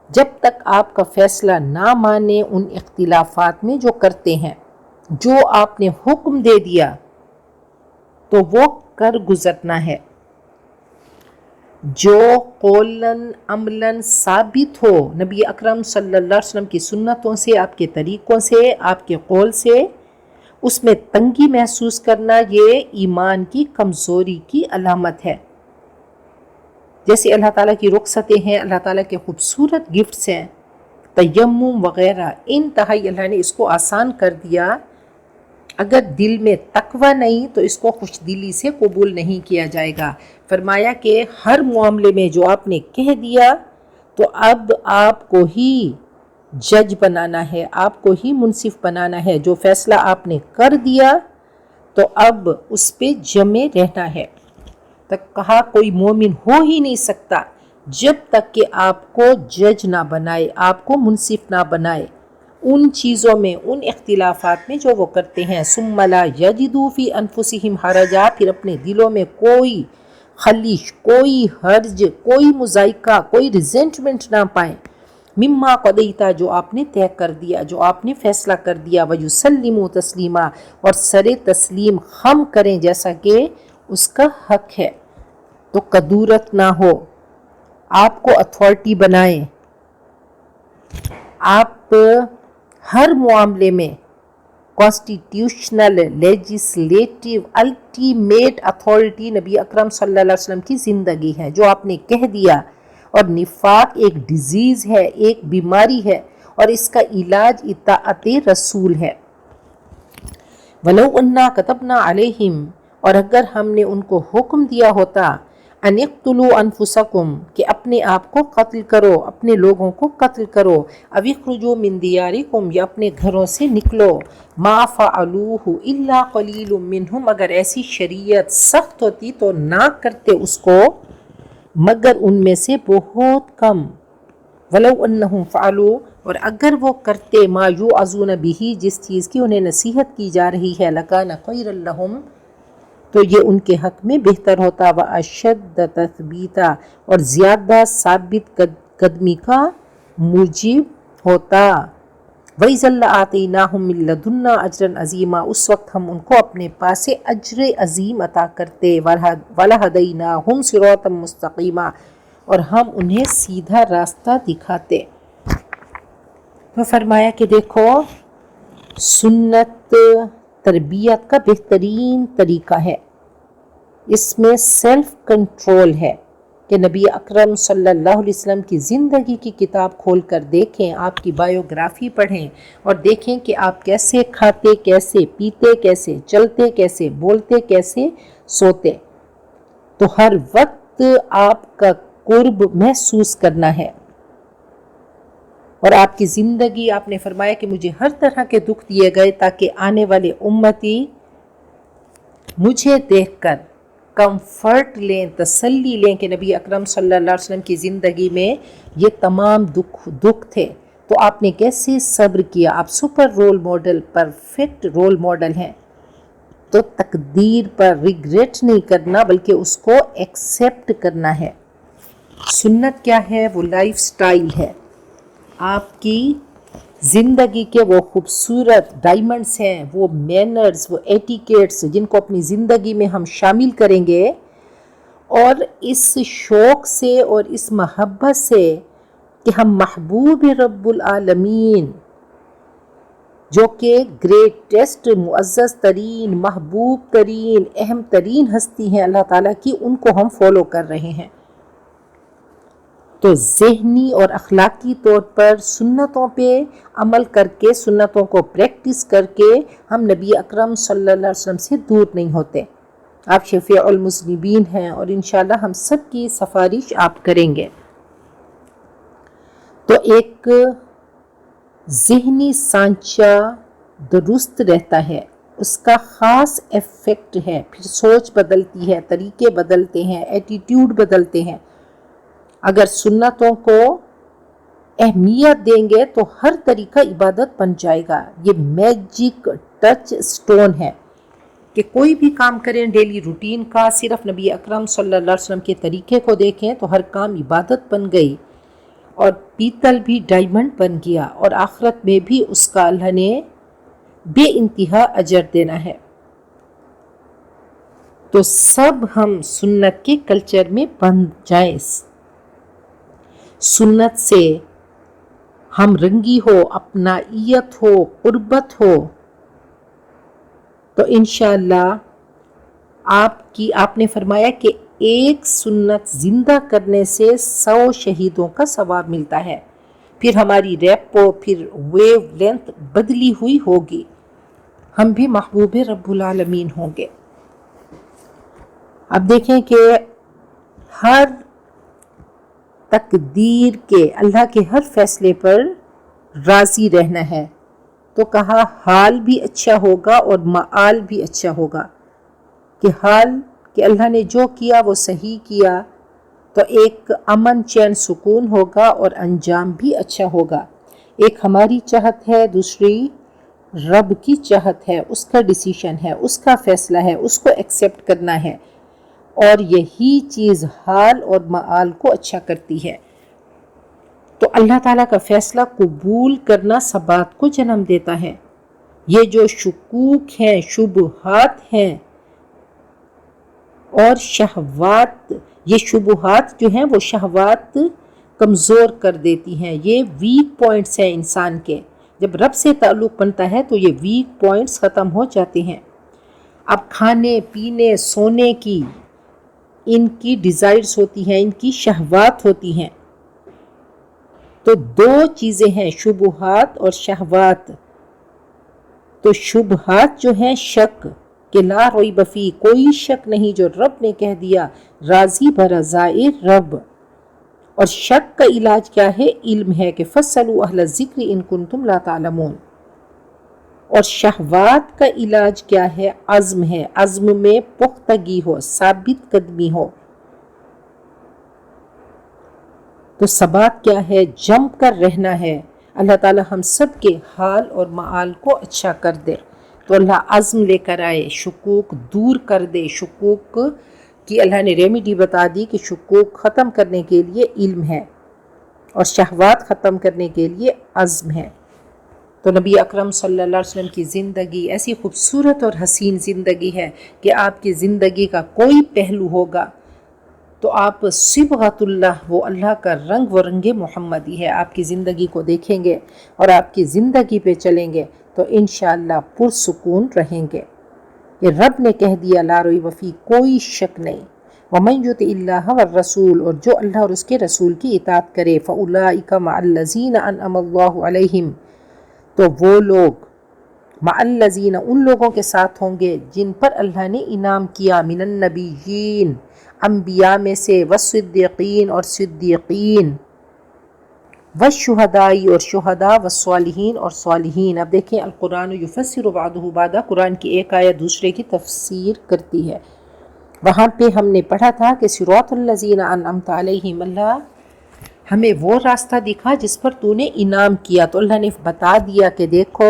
Speaker 1: جب تک آپ کا فیصلہ نہ مانے ان اختلافات میں جو کرتے ہیں. جو آپ نے حکم دے دیا تو وہ کر گزرنا ہے. جو قولاً عملاً ثابت ہو نبی اکرم صلی اللہ علیہ وسلم کی سنتوں سے، آپ کے طریقوں سے، آپ کے قول سے، اس میں تنگی محسوس کرنا یہ ایمان کی کمزوری کی علامت ہے. جیسے اللہ تعالیٰ کی رخصتیں ہیں، اللہ تعالیٰ کے خوبصورت گفٹس ہیں، تیمم وغیرہ، انتہائی اللہ نے اس کو آسان کر دیا. اگر دل میں تقوی نہیں تو اس کو خوش دلی سے قبول نہیں کیا جائے گا. فرمایا کہ ہر معاملے میں جو آپ نے کہہ دیا تو اب آپ کو ہی جج بنانا ہے، آپ کو ہی منصف بنانا ہے. جو فیصلہ آپ نے کر دیا تو اب اس پہ جمے رہنا ہے. تک کہا کوئی مومن ہو ہی نہیں سکتا جب تک کہ آپ کو جج نہ بنائے، آپ کو منصف نہ بنائے ان چیزوں میں، ان اختلافات میں جو وہ کرتے ہیں. ثم لا یجدوا فی انفسہم حرجا، پھر اپنے دلوں میں کوئی خلیش، کوئی حرج، کوئی مضائقہ، کوئی ریزنٹمنٹ نہ پائیں. مما قضیتا، جو آپ نے طے کر دیا، جو آپ نے فیصلہ کر دیا. ویسلموا تسلیما، اور سر تسلیم خم کریں جیسا کہ اس کا حق ہے. تو قدورت نہ ہو، آپ کو اتھارٹی بنائیں. آپ ہر معاملے میں کانسٹیٹیوشنل، لیجسلیٹو، الٹیمیٹ اتھارٹی نبی اکرم صلی اللہ علیہ وسلم کی زندگی ہے. جو آپ نے کہہ دیا. اور نفاق ایک ڈیزیز ہے، ایک بیماری ہے، اور اس کا علاج اطاعت رسول ہے. وَلَوْ أَنَّا كَتَبْنَا عَلَيْهِمْ، اور اگر ہم نے ان کو حکم دیا ہوتا ان اقتلوا انفسکم، کہ اپنے آپ کو قتل کرو، اپنے لوگوں کو قتل کرو. او اخرجوا من دیارکم، یا اپنے گھروں سے نکلو. ما فعلوہ الا قلیل منہم، اگر ایسی شریعت سخت ہوتی تو نہ کرتے اس کو مگر ان میں سے بہت کم، ولو انہم فعلوا، اور اگر وہ کرتے ما یوعظون بہ، جس چیز کی انہیں نصیحت کی جا رہی ہے، لکان خیرا لہم، تو یہ ان کے حق میں بہتر ہوتا، واشد تثبیتا، اور زیادہ ثابت قدمی کا موجب ہوتا، وَإِذًا لَآتَيْنَاهُم مِّن لَّدُنَّا أَجْرًا عَظِيمًا، اس وقت ہم ان کو اپنے پاس سے اجر عظیم عطا کرتے، وَلَهَدَيْنَاهُمْ صِرَاطًا مُّسْتَقِيمًا، اور ہم انہیں سیدھا راستہ دکھاتے۔ تو فرمایا کہ دیکھو سنت تربیت کا بہترین طریقہ ہے، اس میں سیلف کنٹرول ہے کہ نبی اکرم صلی اللہ علیہ وسلم کی زندگی کی کتاب کھول کر دیکھیں، آپ کی بایوگرافی پڑھیں اور دیکھیں کہ آپ کیسے کھاتے، کیسے پیتے، کیسے چلتے، کیسے بولتے، کیسے سوتے، تو ہر وقت آپ کا قرب محسوس کرنا ہے۔ اور آپ کی زندگی، آپ نے فرمایا کہ مجھے ہر طرح کے دکھ دیے گئے تاکہ آنے والے امتی مجھے دیکھ کر کمفرٹ لیں، تسلی لیں کہ نبی اکرم صلی اللہ علیہ وسلم کی زندگی میں یہ تمام دکھ تھے، تو آپ نے کیسے صبر کیا، آپ super role model, perfect role model ہیں۔ تو تقدیر پر ریگریٹ نہیں کرنا بلکہ اس کو ایکسیپٹ کرنا ہے۔ سنت کیا ہے؟ وہ لائف سٹائل ہے، آپ کی زندگی کے وہ خوبصورت ڈائمنڈز ہیں، وہ مینرز، وہ ایٹیکیٹس جن کو اپنی زندگی میں ہم شامل کریں گے، اور اس شوق سے اور اس محبت سے کہ ہم محبوب رب العالمین، جو کہ گریٹسٹ، معزز ترین، محبوب ترین، اہم ترین ہستی ہیں اللہ تعالیٰ کی، ان کو ہم فالو کر رہے ہیں۔ تو ذہنی اور اخلاقی طور پر سنتوں پہ عمل کر کے، سنتوں کو پریکٹس کر کے ہم نبی اکرم صلی اللہ علیہ وسلم سے دور نہیں ہوتے۔ آپ شفیع المذنبین ہیں اور انشاءاللہ ہم سب کی سفارش آپ کریں گے۔ تو ایک ذہنی سانچہ درست رہتا ہے، اس کا خاص ایفیکٹ ہے، پھر سوچ بدلتی ہے، طریقے بدلتے ہیں، ایٹیٹیوڈ بدلتے ہیں۔ اگر سنتوں کو اہمیت دیں گے تو ہر طریقہ عبادت بن جائے گا۔ یہ میجک ٹچ سٹون ہے کہ کوئی بھی کام کریں ڈیلی روٹین کا، صرف نبی اکرم صلی اللہ علیہ وسلم کے طریقے کو دیکھیں تو ہر کام عبادت بن گئی، اور پیتل بھی ڈائمنڈ بن گیا، اور آخرت میں بھی اس کا اللہ نے بے انتہا اجر دینا ہے۔ تو سب ہم سنت کے کلچر میں بن جائیں، سنت سے ہم رنگی ہو، اپنائیت ہو، قربت ہو، تو انشاءاللہ آپ نے فرمایا کہ ایک سنت زندہ کرنے سے 100 شہیدوں کا ثواب ملتا ہے۔ پھر ہماری ریپو، پھر ویو لینتھ بدلی ہوئی ہوگی، ہم بھی محبوب رب العالمین ہوں گے۔ اب دیکھیں کہ ہر تقدیر کے، اللہ کے ہر فیصلے پر راضی رہنا ہے، تو کہا حال بھی اچھا ہوگا اور معال بھی اچھا ہوگا، کہ حال کہ اللہ نے جو کیا وہ صحیح کیا، تو ایک امن چین سکون ہوگا اور انجام بھی اچھا ہوگا۔ ایک ہماری چاہت ہے، دوسری رب کی چاہت ہے، اس کا ڈیسیشن ہے، اس کا فیصلہ ہے، اس کو ایکسیپٹ کرنا ہے، اور یہی چیز حال اور معال کو اچھا کرتی ہے۔ تو اللہ تعالیٰ کا فیصلہ قبول کرنا ثبات کو جنم دیتا ہے۔ یہ جو شکوک ہیں، شبہات ہیں اور شہوات، یہ شبہات جو ہیں وہ شہوات کمزور کر دیتی ہیں، یہ ویک پوائنٹس ہیں انسان کے۔ جب رب سے تعلق بنتا ہے تو یہ ویک پوائنٹس ختم ہو جاتے ہیں۔ اب کھانے پینے سونے کی ان کی ڈیزائرز ہوتی ہیں، ان کی شہوات ہوتی ہیں، تو دو چیزیں ہیں، شبہات اور شہوات۔ تو شبہات جو ہیں شک، کہ لا ریب فیہ، کوئی شک نہیں، جو رب نے کہہ دیا راضی برضائے رب۔ اور شک کا علاج کیا ہے؟ علم ہے، کہ فَاسْأَلُوا أَهْلَ الذِّكْرِ إِن كُنتُمْ لَا تَعْلَمُونَ۔ اور شہوات کا علاج کیا ہے؟ عزم ہے، عزم میں پختگی ہو، ثابت قدمی ہو۔ تو ثبات کیا ہے؟ جم کر رہنا ہے۔ اللہ تعالی ہم سب کے حال اور معال کو اچھا کر دے۔ تو اللہ عزم لے کر آئے، شکوک دور کر دے۔ شکوک کی اللہ نے ریمیڈی بتا دی کہ شکوک ختم کرنے کے لیے علم ہے اور شہوات ختم کرنے کے لیے عزم ہے۔ تو نبی اکرم صلی اللہ علیہ وسلم کی زندگی ایسی خوبصورت اور حسین زندگی ہے کہ آپ کی زندگی کا کوئی پہلو ہوگا تو آپ صبغۃ اللہ، وہ اللہ کا رنگ و رنگ محمدی ہے، آپ کی زندگی کو دیکھیں گے اور آپ کی زندگی پہ چلیں گے تو انشاءاللہ پرسکون رہیں گے۔ یہ رب نے کہہ دیا لا ریب فیہ، کوئی شک نہیں۔ وَمَن یُطِعِ اللَّهَ وَالرَّسُولَ، اور جو اللہ اور اس کے رسول کی اطاعت کرے، فَأُولَٰئِکَ مَعَ الَّذِینَ أَنْعَمَ اللَّهُ عَلَیْہِم، تو وہ لوگ مع الذین، ان لوگوں کے ساتھ ہوں گے جن پر اللہ نے انعام کیا، من النبیین، انبیاء میں سے، والصدیقین، اور صدیقین، والشہداء، اور شہداء، والصالحین، اور صالحین۔ اب دیکھیں القرآن یفسر بعضہ بعضا، قرآن کی ایک آیت دوسرے کی تفسیر کرتی ہے۔ وہاں پہ ہم نے پڑھا تھا کہ صراط الذین انعمت علیہم، اللہ ہمیں وہ راستہ دکھا جس پر تو نے انعام کیا۔ تو اللہ نے بتا دیا کہ دیکھو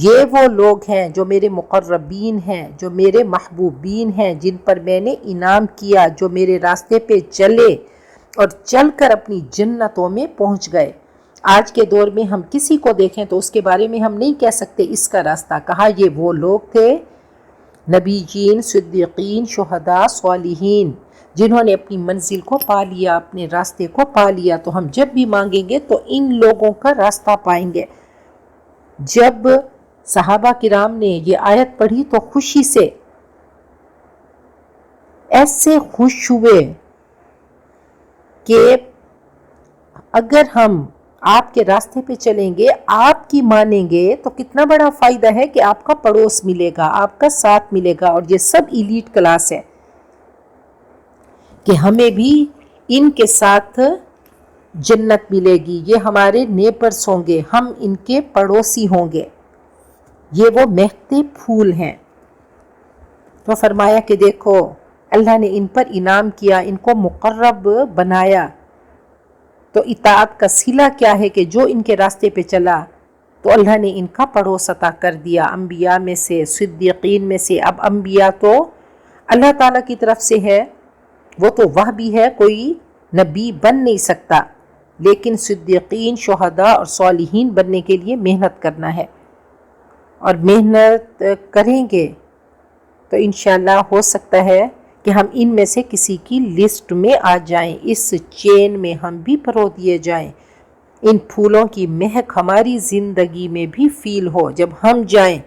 Speaker 1: یہ وہ لوگ ہیں جو میرے مقربین ہیں، جو میرے محبوبین ہیں، جن پر میں نے انعام کیا، جو میرے راستے پہ چلے اور چل کر اپنی جنتوں میں پہنچ گئے۔ آج کے دور میں ہم کسی کو دیکھیں تو اس کے بارے میں ہم نہیں کہہ سکتے اس کا راستہ، کہا یہ وہ لوگ تھے نبیین، صدیقین، شہداء، صالحین، جنہوں نے اپنی منزل کو پا لیا، اپنے راستے کو پا لیا۔ تو ہم جب بھی مانگیں گے تو ان لوگوں کا راستہ پائیں گے۔ جب صحابہ کرام نے یہ آیت پڑھی تو خوشی سے ایسے خوش ہوئے کہ اگر ہم آپ کے راستے پہ چلیں گے، آپ کی مانیں گے تو کتنا بڑا فائدہ ہے کہ آپ کا پڑوس ملے گا، آپ کا ساتھ ملے گا، اور یہ سب ایلیٹ کلاس ہے کہ ہمیں بھی ان کے ساتھ جنت ملے گی، یہ ہمارے نیبرز ہوں گے، ہم ان کے پڑوسی ہوں گے، یہ وہ مہکتے پھول ہیں۔ تو فرمایا کہ دیکھو اللہ نے ان پر انعام کیا، ان کو مقرب بنایا۔ تو اطاعت کا صلہ کیا ہے کہ جو ان کے راستے پہ چلا تو اللہ نے ان کا پڑوس عطا کر دیا، انبیاء میں سے، صدیقین میں سے۔ اب انبیاء تو اللہ تعالیٰ کی طرف سے ہے، وہ تو وحی ہے، کوئی نبی بن نہیں سکتا، لیکن صدیقین، شہداء اور صالحین بننے کے لیے محنت کرنا ہے، اور محنت کریں گے تو انشاءاللہ ہو سکتا ہے کہ ہم ان میں سے کسی کی لسٹ میں آ جائیں، اس چین میں ہم بھی پرو دیے جائیں، ان پھولوں کی مہک ہماری زندگی میں بھی فیل ہو۔ جب ہم جائیں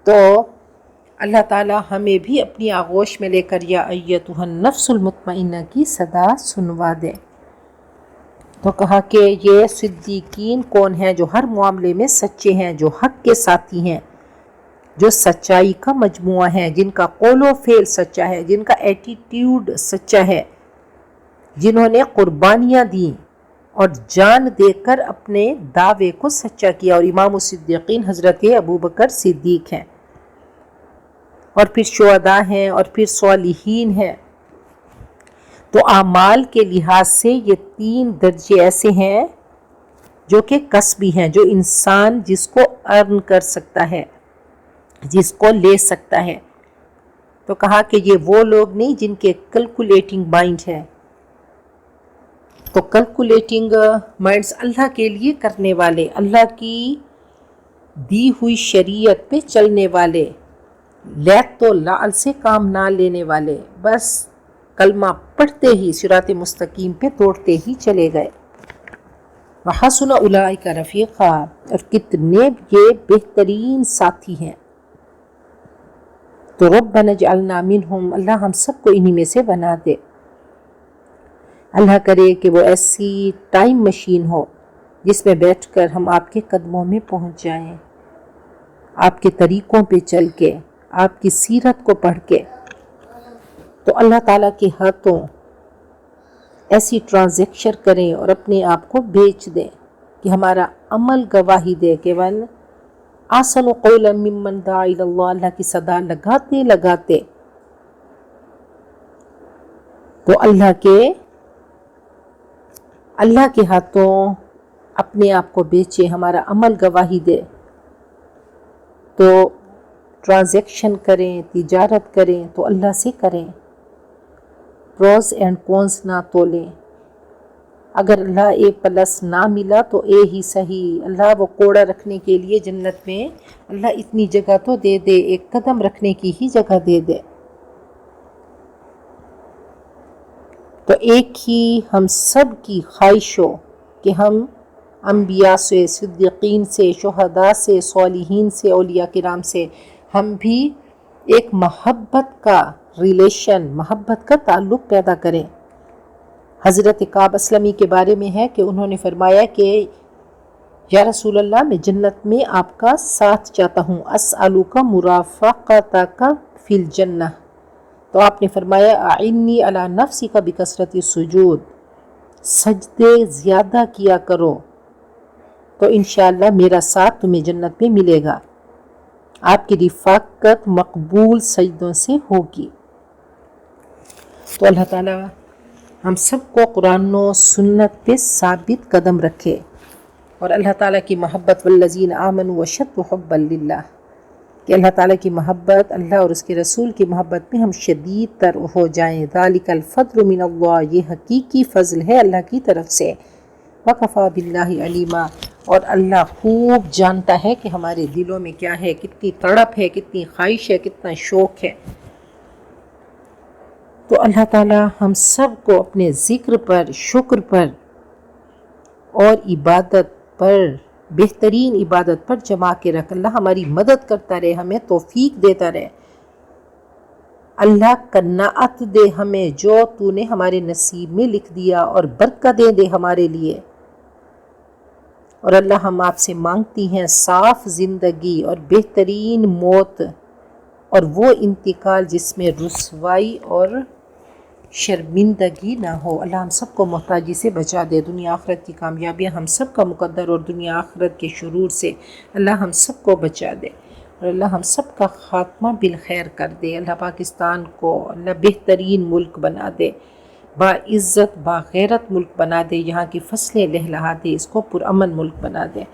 Speaker 1: تو اللہ تعالی ہمیں بھی اپنی آغوش میں لے کر یا ایتھا النفس المطمئنہ کی صدا سنوا دے۔ تو کہا کہ یہ صدیقین کون ہیں؟ جو ہر معاملے میں سچے ہیں، جو حق کے ساتھی ہیں، جو سچائی کا مجموعہ ہے، جن کا قول و فعل سچا ہے، جن کا ایٹیٹیوڈ سچا ہے، جنہوں نے قربانیاں دیں اور جان دے کر اپنے دعوے کو سچا کیا۔ اور امام الصدیقین حضرت ابوبکر صدیق ہیں، اور پھر شہداء ہیں، اور پھر صالحین ہیں۔ تو اعمال کے لحاظ سے یہ 3 درجے ایسے ہیں جو کہ کسبی ہیں، جو انسان جس کو ارن کر سکتا ہے، جس کو لے سکتا ہے۔ تو کہا کہ یہ وہ لوگ نہیں جن کے کیلکولیٹنگ مائنڈ ہے۔ تو کیلکولیٹنگ مائنڈز اللہ کے لیے کرنے والے، اللہ کی دی ہوئی شریعت پہ چلنے والے، لیت تو لعل سے کام نہ لینے والے، بس کلمہ پڑھتے ہی صراط مستقیم پہ دوڑتے ہی چلے گئے۔ وَحَسُنَ أُولَٰئِکَ رَفِیقًا، اور کتنے یہ بہترین ساتھی ہیں۔ تو رَبَّنَا اجْعَلْنَا مِنْهُمْ، اللہ ہم سب کو انہی میں سے بنا دے۔ اللہ کرے کہ وہ ایسی ٹائم مشین ہو جس میں بیٹھ کر ہم آپ کے قدموں میں پہنچ جائیں، آپ کے طریقوں پہ چل کے، آپ کی سیرت کو پڑھ کے، تو اللہ تعالیٰ کے ہاتھوں ایسی ٹرانزیکشن کریں اور اپنے آپ کو بیچ دیں کہ ہمارا عمل گواہی دے کہ ون احسن قولا ممن دعا الی اللہ، اللہ کی صدا لگاتے لگاتے تو اللہ کے اللہ کے ہاتھوں اپنے آپ کو بیچے، ہمارا عمل گواہی دے، تو ٹرانزیکشن کریں، تجارت کریں تو اللہ سے کریں، پروز اینڈ کونز نہ تولیں۔ اگر اللہ اے پلس نہ ملا تو اے ہی صحیح، اللہ وہ کوڑا رکھنے کے لیے جنت میں اللہ اتنی جگہ تو دے دے، ایک قدم رکھنے کی ہی جگہ دے دے۔ تو ایک ہی ہم سب کی خواہش ہو کہ ہم انبیاء سے، صدیقین سے، شہداء سے، صالحین سے، اولیاء کرام سے ہم بھی ایک محبت کا ریلیشن، محبت کا تعلق پیدا کریں۔ حضرت کعب اسلمی کے بارے میں ہے کہ انہوں نے فرمایا کہ یا رسول اللہ، میں جنت میں آپ کا ساتھ چاہتا ہوں، اسألک مرافقتک فی الجنہ۔ تو آپ نے فرمایا اعنی علی نفسک بکثرت السجود، سجدے زیادہ کیا کرو تو انشاءاللہ میرا ساتھ تمہیں جنت میں ملے گا، آپ کی رفاقت مقبول سجدوں سے ہوگی۔ تو اللہ تعالیٰ ہم سب کو قرآن و سنت پہ ثابت قدم رکھے، اور اللہ تعالیٰ کی محبت والذین آمنوا اشد حبا للہ، کہ اللہ تعالیٰ کی محبت، اللہ اور اس کے رسول کی محبت میں ہم شدید تر ہو جائیں۔ ذالک الفضل من اللہ، یہ حقیقی فضل ہے اللہ کی طرف سے۔ وکفیٰ باللہ علیما، اور اللہ خوب جانتا ہے کہ ہمارے دلوں میں کیا ہے، کتنی تڑپ ہے، کتنی خواہش ہے، کتنا شوق ہے۔ تو اللہ تعالیٰ ہم سب کو اپنے ذکر پر، شکر پر اور عبادت پر، بہترین عبادت پر جما کے رکھ۔ اللہ ہماری مدد کرتا رہے، ہمیں توفیق دیتا رہے۔ اللہ قناعت دے ہمیں جو تو نے ہمارے نصیب میں لکھ دیا، اور برکتیں دے ہمارے لیے۔ اور اللہ ہم آپ سے مانگتی ہیں صاف زندگی اور بہترین موت، اور وہ انتقال جس میں رسوائی اور شرمندگی نہ ہو۔ اللہ ہم سب کو محتاجی سے بچا دے، دنیا آخرت کی کامیابیاں ہم سب کا مقدر، اور دنیا آخرت کے شرور سے اللہ ہم سب کو بچا دے، اور اللہ ہم سب کا خاتمہ بالخیر کر دے۔ اللہ پاکستان کو اللہ بہترین ملک بنا دے، باعزت باغیرت ملک بنا دے، یہاں کی فصلیں لہلہا دے، اس کو پرامن ملک بنا دے،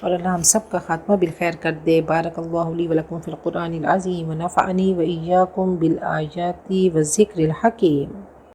Speaker 1: اور اللہ ہم سب کا خاتمہ بالخیر کر دے۔ بارک اللہ لی ولکم فی القرآن العظیم ونفعنی وإیاکم بالآیات والذکر الحکیم۔